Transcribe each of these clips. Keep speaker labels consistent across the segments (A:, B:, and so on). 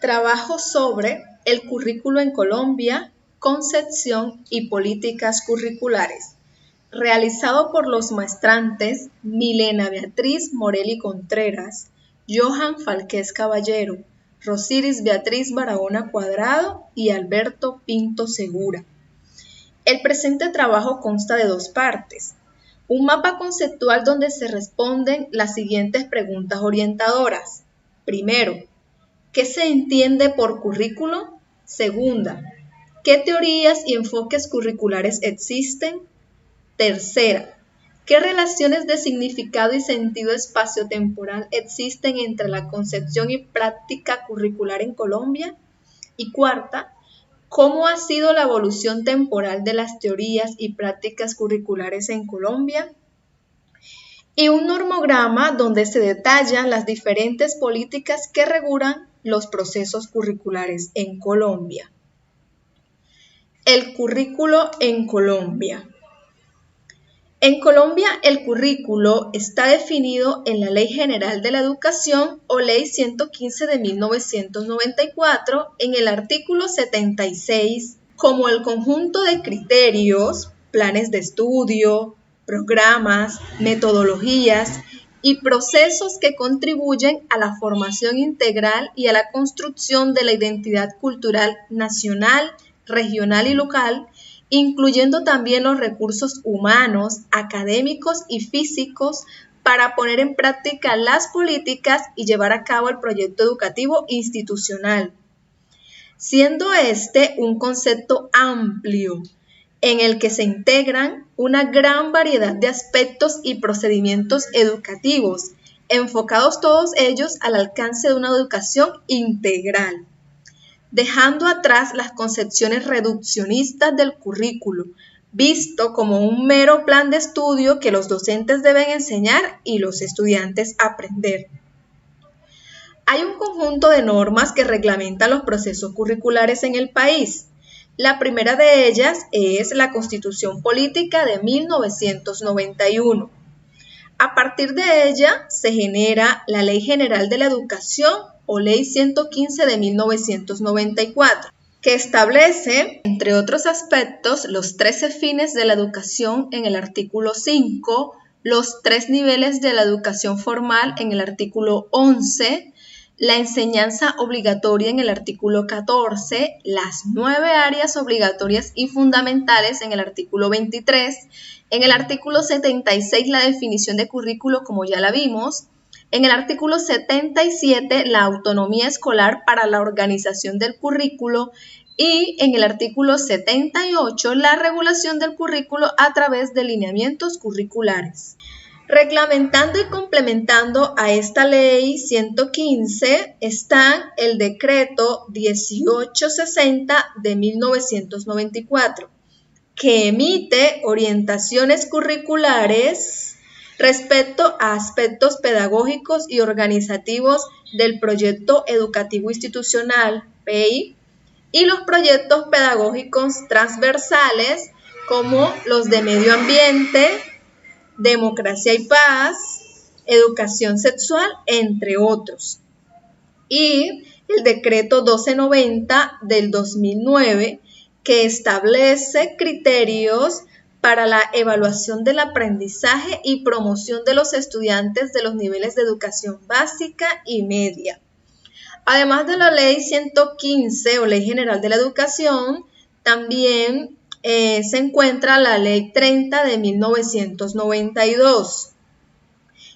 A: Trabajo sobre el currículo en Colombia, concepción y políticas curriculares, realizado por los maestrantes Milena Beatriz Morelli Contreras, Johan Falqués Caballero, Rosiris Beatriz Barahona Cuadrado y Alberto Pinto Segura. El presente trabajo consta de dos partes. Un mapa conceptual donde se responden las siguientes preguntas orientadoras. Primero, ¿qué se entiende por currículo? Segunda, ¿qué teorías y enfoques curriculares existen? Tercera, ¿qué relaciones de significado y sentido espaciotemporal existen entre la concepción y práctica curricular en Colombia? Y cuarta, ¿cómo ha sido la evolución temporal de las teorías y prácticas curriculares en Colombia? Y un normograma donde se detallan las diferentes políticas que regulan los procesos curriculares en Colombia. El currículo en Colombia. En Colombia, el currículo está definido en la Ley General de la Educación o Ley 115 de 1994 en el artículo 76 como el conjunto de criterios, planes de estudio, programas, metodologías y procesos que contribuyen a la formación integral y a la construcción de la identidad cultural nacional, regional y local, incluyendo también los recursos humanos, académicos y físicos para poner en práctica las políticas y llevar a cabo el proyecto educativo institucional, siendo este un concepto amplio en el que se integran una gran variedad de aspectos y procedimientos educativos, enfocados todos ellos al alcance de una educación integral, dejando atrás las concepciones reduccionistas del currículo, visto como un mero plan de estudio que los docentes deben enseñar y los estudiantes aprender. Hay un conjunto de normas que reglamentan los procesos curriculares en el país. La primera de ellas es la Constitución Política de 1991. A partir de ella se genera la Ley General de la Educación o Ley 115 de 1994, que establece, entre otros aspectos, los 13 fines de la educación en el artículo 5, los 3 niveles de la educación formal en el artículo 11, la enseñanza obligatoria en el artículo 14, las 9 áreas obligatorias y fundamentales en el artículo 23, en el artículo 76 la definición de currículo como ya la vimos, en el artículo 77 la autonomía escolar para la organización del currículo y en el artículo 78 la regulación del currículo a través de lineamientos curriculares. Reglamentando y complementando a esta ley 115 está el decreto 1860 de 1994, que emite orientaciones curriculares respecto a aspectos pedagógicos y organizativos del proyecto educativo institucional, PEI, y los proyectos pedagógicos transversales como los de medio ambiente, democracia y paz, educación sexual, entre otros. Y el decreto 1290 del 2009, que establece criterios para la evaluación del aprendizaje y promoción de los estudiantes de los niveles de educación básica y media. Además de la Ley 115 o Ley General de la Educación, también se encuentra la Ley 30 de 1992.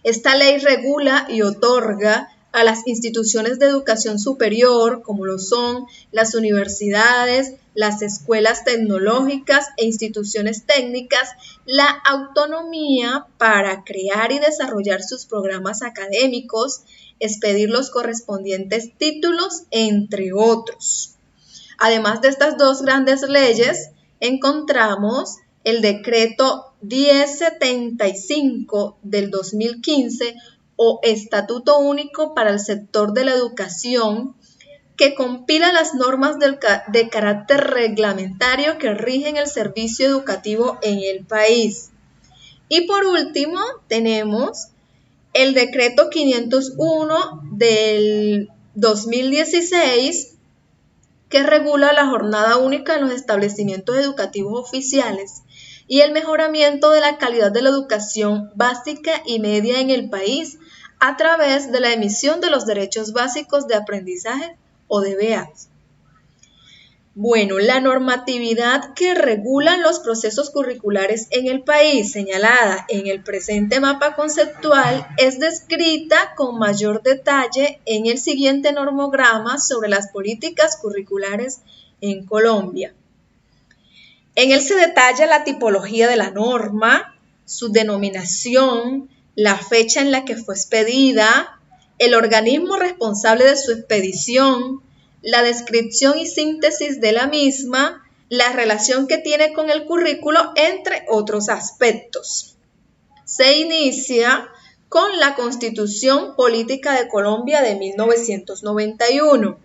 A: Esta ley regula y otorga a las instituciones de educación superior, como lo son las universidades, las escuelas tecnológicas e instituciones técnicas, la autonomía para crear y desarrollar sus programas académicos, expedir los correspondientes títulos, entre otros. Además de estas dos grandes leyes, encontramos el decreto 1075 del 2015 o Estatuto Único para el Sector de la Educación, que compila las normas de carácter reglamentario que rigen el servicio educativo en el país. Y por último, tenemos el decreto 501 del 2016 que regula la jornada única en los establecimientos educativos oficiales y el mejoramiento de la calidad de la educación básica y media en el país a través de la emisión de los derechos básicos de aprendizaje o DBAs. Bueno, la normatividad que regula los procesos curriculares en el país, señalada en el presente mapa conceptual, es descrita con mayor detalle en el siguiente normograma sobre las políticas curriculares en Colombia. En él se detalla la tipología de la norma, su denominación, la fecha en la que fue expedida, el organismo responsable de su expedición, la descripción y síntesis de la misma, la relación que tiene con el currículo, entre otros aspectos. Se inicia con la Constitución Política de Colombia de 1991,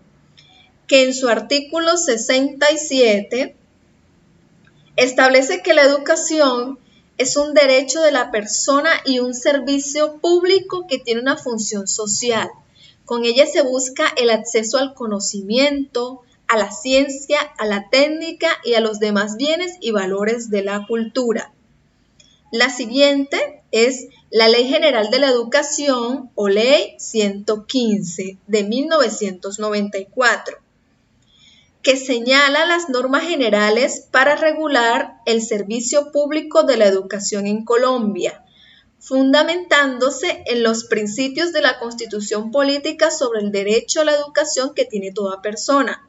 A: que en su artículo 67 establece que la educación es un derecho de la persona y un servicio público que tiene una función social. Con ella se busca el acceso al conocimiento, a la ciencia, a la técnica y a los demás bienes y valores de la cultura. La siguiente es la Ley General de la Educación o Ley 115 de 1994, que señala las normas generales para regular el servicio público de la educación en Colombia, fundamentándose en los principios de la Constitución Política sobre el derecho a la educación que tiene toda persona,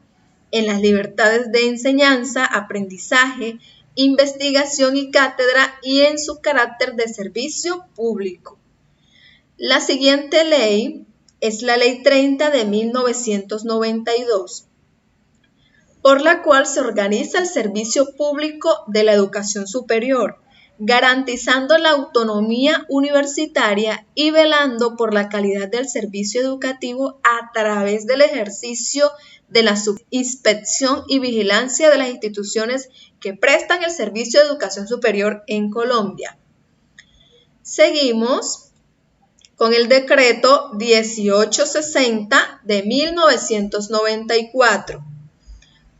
A: en las libertades de enseñanza, aprendizaje, investigación y cátedra y en su carácter de servicio público. La siguiente ley es la Ley 30 de 1992, por la cual se organiza el servicio público de la educación superior, garantizando la autonomía universitaria y velando por la calidad del servicio educativo a través del ejercicio de la subinspección y vigilancia de las instituciones que prestan el servicio de educación superior en Colombia. Seguimos con el decreto 1860 de 1994,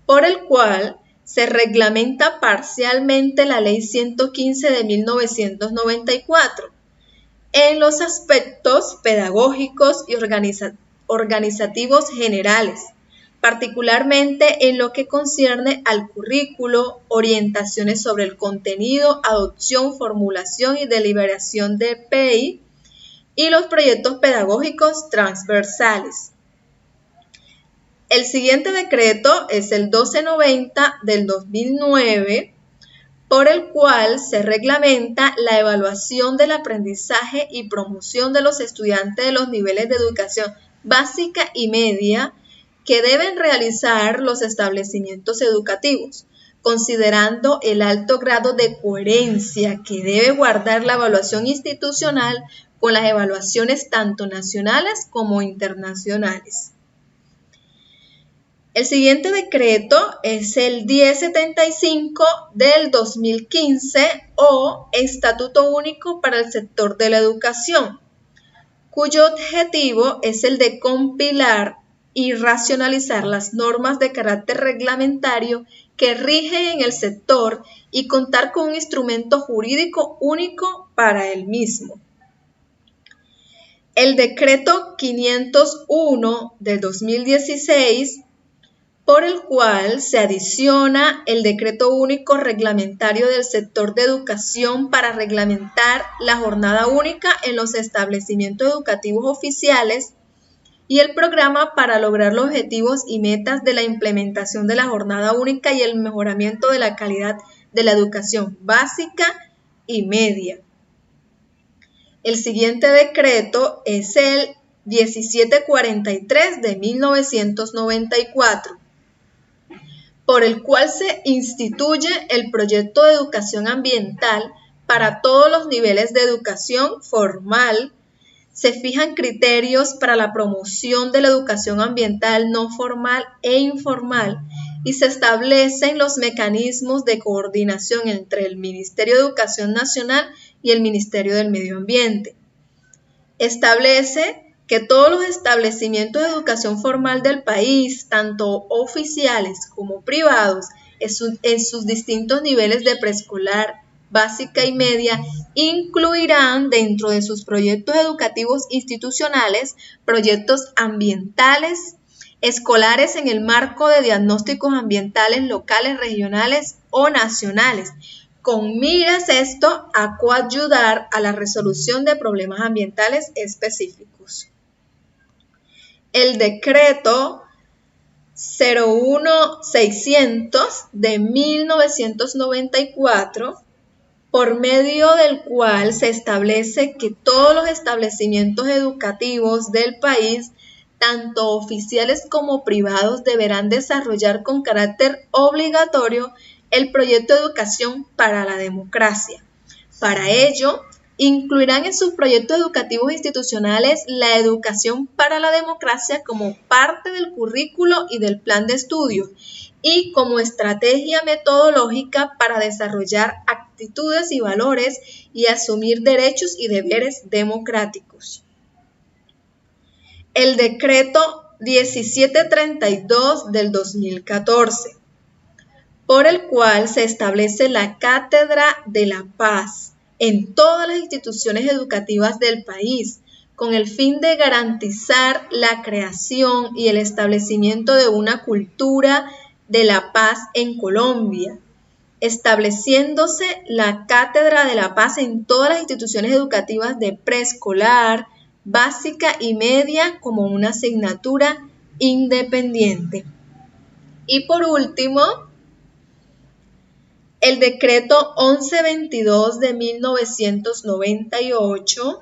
A: por el cual se reglamenta parcialmente la Ley 115 de 1994 en los aspectos pedagógicos y organizativos generales, particularmente en lo que concierne al currículo, orientaciones sobre el contenido, adopción, formulación y deliberación de PI y los proyectos pedagógicos transversales. El siguiente decreto es el 1290 del 2009, por el cual se reglamenta la evaluación del aprendizaje y promoción de los estudiantes de los niveles de educación básica y media que deben realizar los establecimientos educativos, considerando el alto grado de coherencia que debe guardar la evaluación institucional con las evaluaciones tanto nacionales como internacionales. El siguiente decreto es el 1075 del 2015 o Estatuto Único para el Sector de la Educación, cuyo objetivo es el de compilar y racionalizar las normas de carácter reglamentario que rigen en el sector y contar con un instrumento jurídico único para el mismo. El decreto 501 del 2016, por el cual se adiciona el decreto único reglamentario del sector de educación para reglamentar la jornada única en los establecimientos educativos oficiales y el programa para lograr los objetivos y metas de la implementación de la jornada única y el mejoramiento de la calidad de la educación básica y media. El siguiente decreto es el 1743 de 1994. Por el cual se instituye el proyecto de educación ambiental para todos los niveles de educación formal. Se fijan criterios para la promoción de la educación ambiental no formal e informal y se establecen los mecanismos de coordinación entre el Ministerio de Educación Nacional y el Ministerio del Medio Ambiente. Establece que todos los establecimientos de educación formal del país, tanto oficiales como privados, en sus distintos niveles de preescolar, básica y media, incluirán dentro de sus proyectos educativos institucionales proyectos ambientales, escolares en el marco de diagnósticos ambientales locales, regionales o nacionales, con miras esto a coayudar a la resolución de problemas ambientales específicos. El decreto 01600 de 1994, por medio del cual se establece que todos los establecimientos educativos del país, tanto oficiales como privados, deberán desarrollar con carácter obligatorio el proyecto de educación para la democracia. Para ello, incluirán en sus proyectos educativos institucionales la educación para la democracia como parte del currículo y del plan de estudio y como estrategia metodológica para desarrollar actitudes y valores y asumir derechos y deberes democráticos. El decreto 1732 del 2014, por el cual se establece la Cátedra de la Paz en todas las instituciones educativas del país, con el fin de garantizar la creación y el establecimiento de una cultura de la paz en Colombia, estableciéndose la Cátedra de la Paz en todas las instituciones educativas de preescolar, básica y media como una asignatura independiente. Y por último, el decreto 1122 de 1998,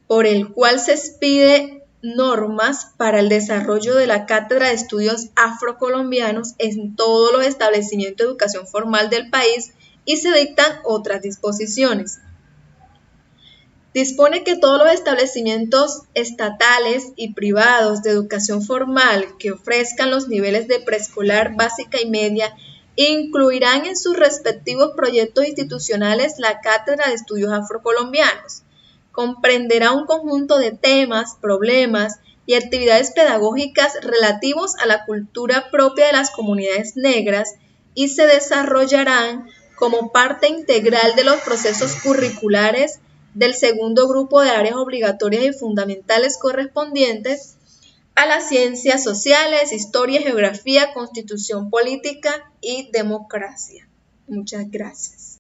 A: por el cual se expide normas para el desarrollo de la Cátedra de Estudios Afrocolombianos en todos los establecimientos de educación formal del país y se dictan otras disposiciones. Dispone que todos los establecimientos estatales y privados de educación formal que ofrezcan los niveles de preescolar, básica y media incluirán en sus respectivos proyectos institucionales la Cátedra de Estudios Afrocolombianos. Comprenderá un conjunto de temas, problemas y actividades pedagógicas relativos a la cultura propia de las comunidades negras y se desarrollarán como parte integral de los procesos curriculares del segundo grupo de áreas obligatorias y fundamentales correspondientes a las ciencias sociales, historia, geografía, constitución política y democracia. Muchas gracias.